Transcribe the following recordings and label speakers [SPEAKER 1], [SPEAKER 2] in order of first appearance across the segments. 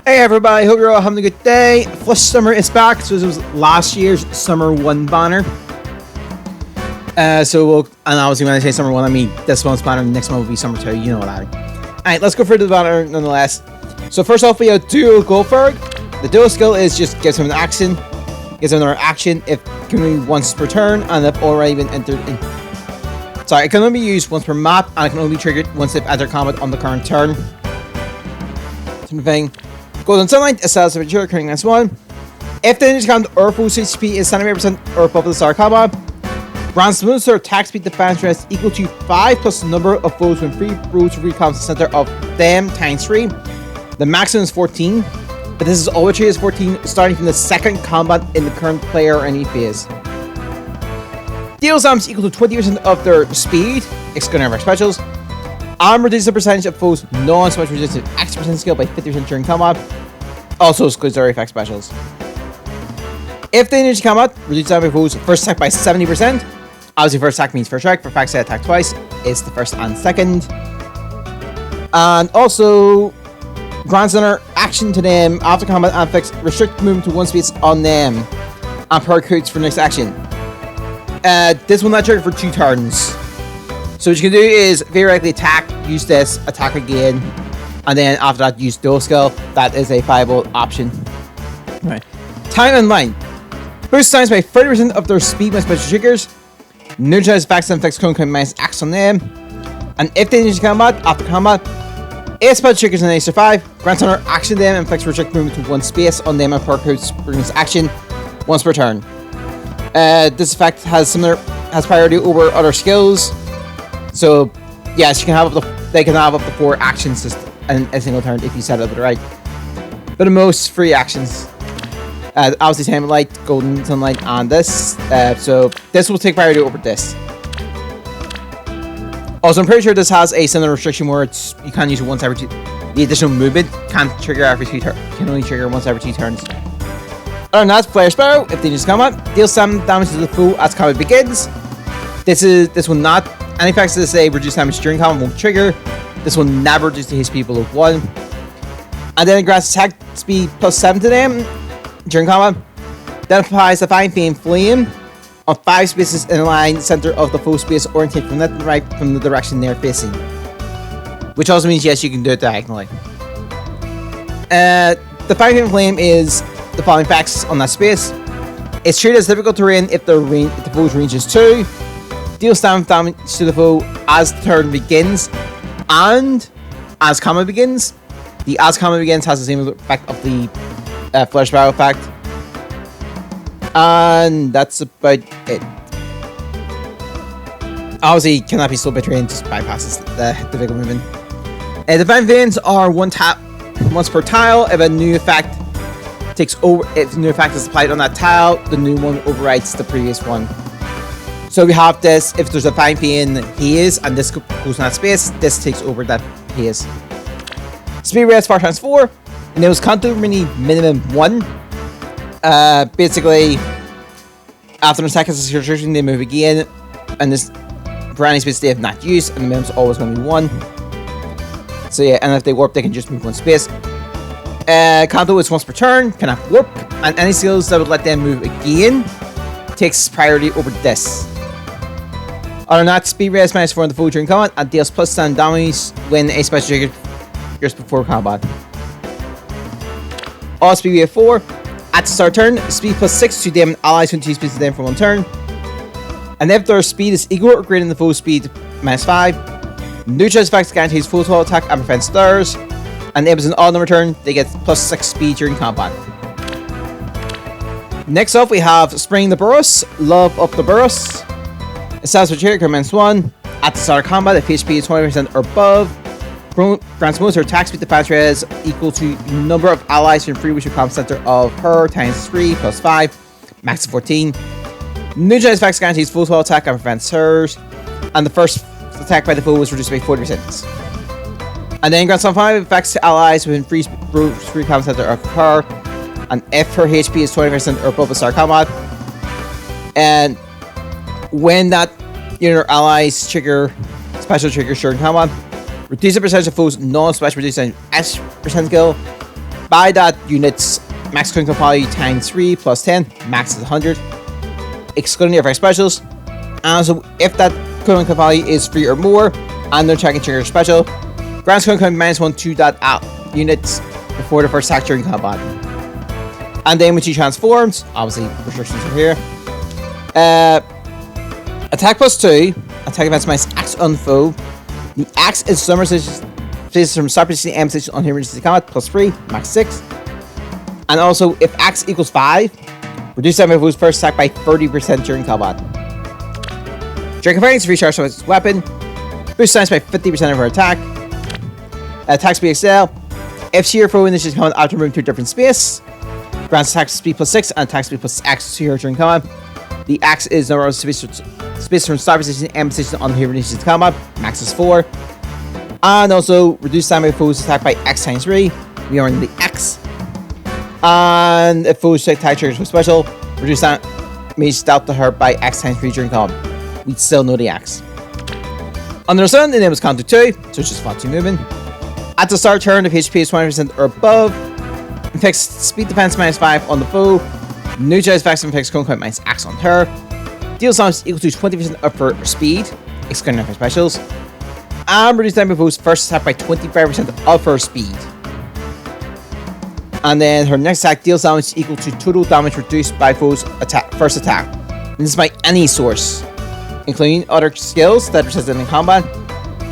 [SPEAKER 1] Hey everybody, hope you're all having a good day. Flush Summer is back, so this was last year's Summer 1 banner. And obviously when I say Summer 1, I mean this month's banner, and next month will be Summer 2, you know what I mean. Alright, let's go through the banner nonetheless. So first off, we have Duo Goldberg. The duo skill is just gives him an action, gives him another action if community once per turn, and if already been entered in. Sorry, it can only be used once per map, and it can only be triggered once they've entered combat on the current turn. Same thing. Golden Sunlight is set as a mature occurring next one. If the energy count or full HP is 75% or above the start combat, Bronze Monster attack speed defense rate is equal to 5 plus the number of foes when free rules to recount the center of them times 3. The maximum is 14, but this is always treated as 14 starting from the second combat in the current player or any phase. Deals damage equal to 20% of their speed, excluding our specials. Arm reduces the percentage of foes non-special resistant X% skill by 50% during combat. Also excludes their effect specials. If they energy combat, reduce damage of foes first attack by 70%. Obviously first attack means first strike. For facts, they attack twice. It's the first and second. And also grants another action to them after combat and affects restrict movement to one space on them. And percutes for next action. This will not trigger for 2 turns. So what you can do is theoretically attack, use this, attack again, and then after that use dual skill. That is a viable option. Right. Time and line. Boost times by 30% of their speed when special triggers. Neutralize facts and effects cone minus X on them. And if they enter combat, after combat, if special triggers and they survive, grants another action to them and affects restrict movement to one space on them and percutes brings action once per turn. This effect has priority over other skills. So, yes, you can have they can have up to 4 actions in a single turn if you set it up right. But the most 3 actions. Obviously, Time of Light, Golden Sunlight, and this. So, this will take priority over this. Also, I'm pretty sure this has a similar restriction where you can't use it once every 2. The additional movement can't trigger every 2 turns. Can only trigger once every 2 turns. Other than that, Flare Sparrow, if they just combat, deals some damage to the foe as combat begins. This will not. Any effects that say reduce damage during combat won't trigger. This will never reduce the HP below 1. And then it grants attack speed plus 7 to them during combat. Then applies the Fine Flame on 5 spaces in a line center of the foe space oriented from left and right from the direction they're facing. Which also means yes, you can do it diagonally. The Fine Flame is the following effects on that space. It's treated as difficult terrain if the foe's range is 2. Deals damage to the foe as the turn begins and as combat begins. The as combat begins has the same effect of the Flare Sparrow effect. And that's about it. Obviously, cannot be slowed by terrain, just bypasses the difficult movement. The Divine Veins are one tap once per tile. If a new effect takes over, if the new effect is applied on that tile, the new one overrides the previous one. So we have this, if there's a Fine Pain haze and this goes in that space, this takes over that haze. Speed rate is 4 times 4, and it was counter mini minimum 1. Basically, after an attack has a restriction, they move again, and this for any space they have not used, and the minimum is always going to be 1. So yeah, and if they warp, they can just move 1 space. Kanto is once per turn, cannot warp, and any skills that would let them move again takes priority over this. Other than that, speed rate is minus 4 on the foe during combat and deals plus 10 damage when a special trigger triggers before combat. All speed rate 4. At the start turn, speed plus 6 to them and allies when 2 speeds to them for 1 turn. And if their speed is equal or greater than the foe's speed, minus 5. Neutral effects guarantees full 12 attack and prevents slurs. And if it's an odd number turn, they get plus 6 speed during combat. Next up, we have Spring the Burrows, Love of the Burrows. It starts with trigger, minus 1. At the start of combat, if HP is 20% or above, grants most her attack speed defense rate is equal to number of allies in free which will combat center of her times 3 plus 5, max of 14. Neutral effects guarantees full 12 attack and prevents hers. And the first attack by the foe was reduced by 40%. And then grants on 5 effects to allies within free combat center of her. And if her HP is 20% or above the start combat, and when that unit or allies trigger special triggers during combat, reduce the percentage of foes non-special reducing S% skill By that unit's max critical value times 3 plus 10, max is 100, excluding the effect specials. And so if that critical value is 3 or more, and they're checking trigger special, grants critical -1 to that units before the first attack during combat. And then when she transforms, obviously restrictions are here. Attack +2, attack advance minus axe on foe. The axe is summer places from start position and position on emergency combat +3, max 6. And also, if axe equals 5, reduce damage of foe's first attack by 30% during combat. During combat, recharge its weapon. Boost science by 50% of her attack. Attack speed XL. If she or foe initiates combat after moving to a different space, grants attack speed +6 and attack speed +X to her during combat. The axe is no longer space from start position and position on her initiates combat. Max is 4. And also reduce damage of foe's attack by X times 3. We are in the X. And if foe's attack triggers with special, reduce damage dealt to her by X times 3 during combat. We still know the X. Under the sun, the name is counter 2, so it's just flat 2 movement. At the start turn, if HP is 20% or above, inflicts speed defense -5 on the foe, neutralize effects and inflicts critical -X on her, deals damage equal to 20% of her speed, excluding effect specials, and reduce damage of foe's first attack by 25% of her speed. And then her next attack deals damage equal to total damage reduced by foe's first attack. And this is by any source, including other skills that resist in combat,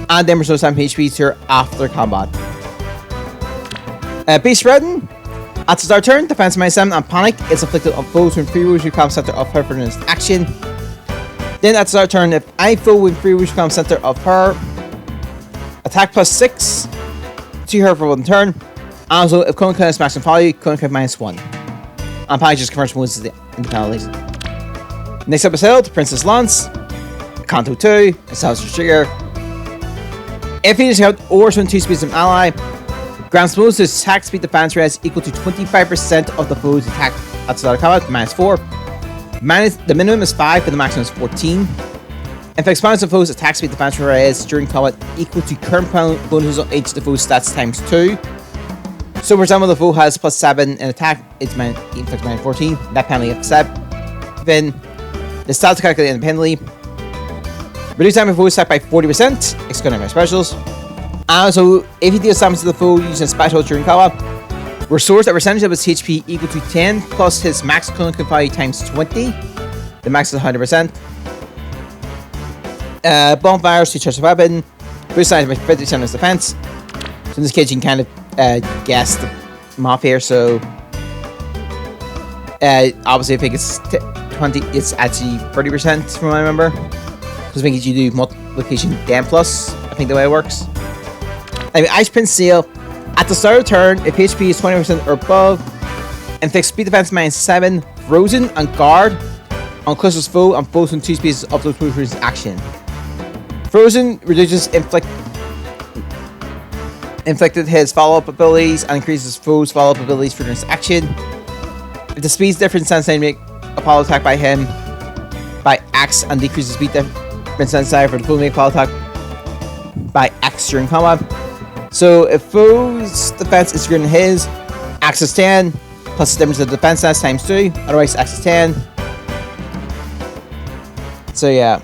[SPEAKER 1] and then restores some HP to her after combat. Beast Redden. At the start turn, defense -7 and panic is inflicted on foes when free rules become center of her for the next action. Then at the start turn, if any foe when free rules become center of her, attack +6 to her for 1 turn. Also, if Cone is maximum value, Cone -1. And panic just converts wounds into penalties. Next up is held, Princess Lance. Kanto 2, establishes trigger. If he is held or swing 2 speeds of an ally, grants bonus to attack speed defense res equal to 25% of the foe's attack at the start of combat, -4. The minimum is 5, but the maximum is 14. Inflicts bonus of foe's attack speed defense res during combat equal to current bonuses on each of the foe's stats times 2. So, for example, the foe has +7 in attack, it inflicts -14. That penalty accept. Then, the stats are calculated independently. Reduce damage of foe's attack by 40%, excluding my specials. And also, if he deals damage to the foe using special during combat, restores a percentage of his HP equal to 10 plus his max critical value times 20. The max is 100%. Bonfires to charge the weapon. Boost damage by 50% of his defense. So in this case, you can kind of guess the math here. So obviously, I think it's 20. It's actually 30% from what I remember. Because I think you do multiplication then plus. I think the way it works. Anyway, Ice Prince Seal. At the start of the turn, if HP is 20% or above, inflicts speed defense -7, frozen, and guard on closest foe and foes in 2 speeds of those moves action. Frozen reduces inflicted his follow-up abilities and increases foe's follow-up abilities for this action. If the speed's difference, then make a follow attack by him by X and decreases speed difference for the foe make follow attack by X during combat. So if foe's defense is greater than his, X is 10, plus the difference of the defense stats times 2, otherwise X is 10. So yeah.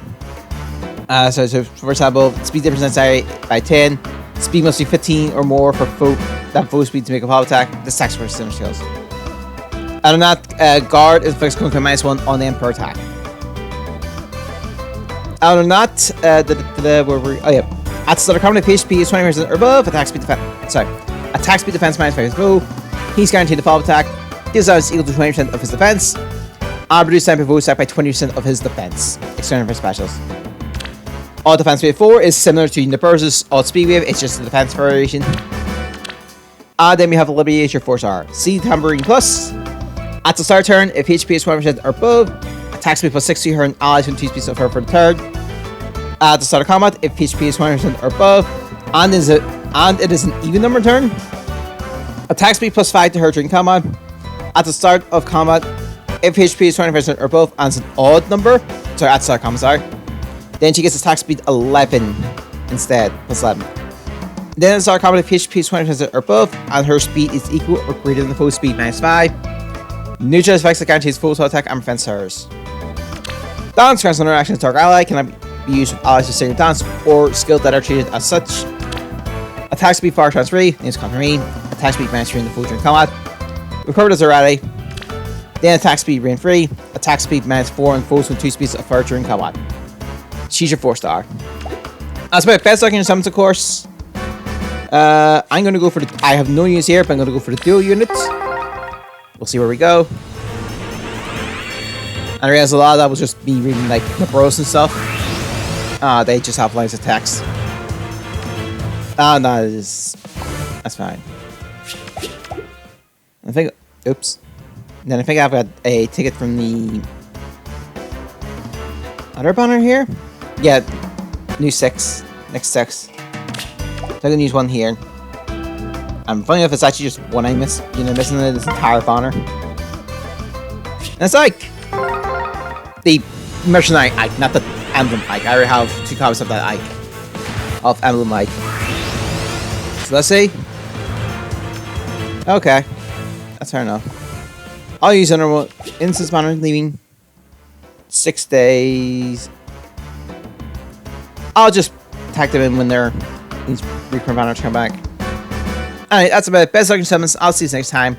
[SPEAKER 1] So for example, speed difference necessary by 10, speed must be 15 or more for foe speed to make a follow attack. This attacks for similar skills. And on that, guard inflicts critical -1 on them per attack. And on that, at the start of combat, if HP is 20% or above, attack speed defense -5 foe. He's guaranteed the follow attack. Deals damage equal to 20% of his defense. And reduce time for attack by 20% of his defense. External for specials. All defense wave 4 is similar to Universe's all speed wave, it's just a defense variation. And then we have Liberate your Force R. C Tambourine Plus. At the start of turn, if HP is 20% or above, attack speed +6 to her and allies when 2 speeds of her for the turn. At the start of combat, if HP is 20% or above, and it is an even number turn, attack speed +5 to her during combat. At the start of combat, if HP is 20% or above and it's an odd number, at the start of combat, then she gets attack speed 11 instead, +11. Then it's our combat of HP 20% or above, and her speed is equal or greater than the foe's speed -5. Neutral effects that guarantees full auto attack and prevents hers. Dance grants another action to target ally, cannot be used with allies with single dance or skills that are treated as such. Attack speed far chance 3, names counter me. Attack speed -3 in the full during combat. Recovered as a rally. Then attack speed rain 3. Attack speed -4 and foes with 2 speeds of fire during combat. She's your 4-star. That's about best looking summons, of course. I'm gonna go for the. I have no units here, but I'm gonna go for the dual units. We'll see where we go. And I realize a lot of that was just me reading like the bros and stuff. They just have lines attacks. No, that's fine. I think. Oops. And then I think I've got a ticket from the other banner here. Yeah, new 6, next 6. So I'm gonna use one here. I'm funny enough, it's actually just one I miss. You know, missing this entire banner. And it's like the mercenary Ike, not the emblem Ike. I already have 2 copies of that Ike, of emblem Ike. So let's see. Okay, that's fair enough. I'll use another instance banner, leaving 6 days. I'll just tag them in when these reprint banners come back. Alright, that's about it. Best looking summons. I'll see you next time.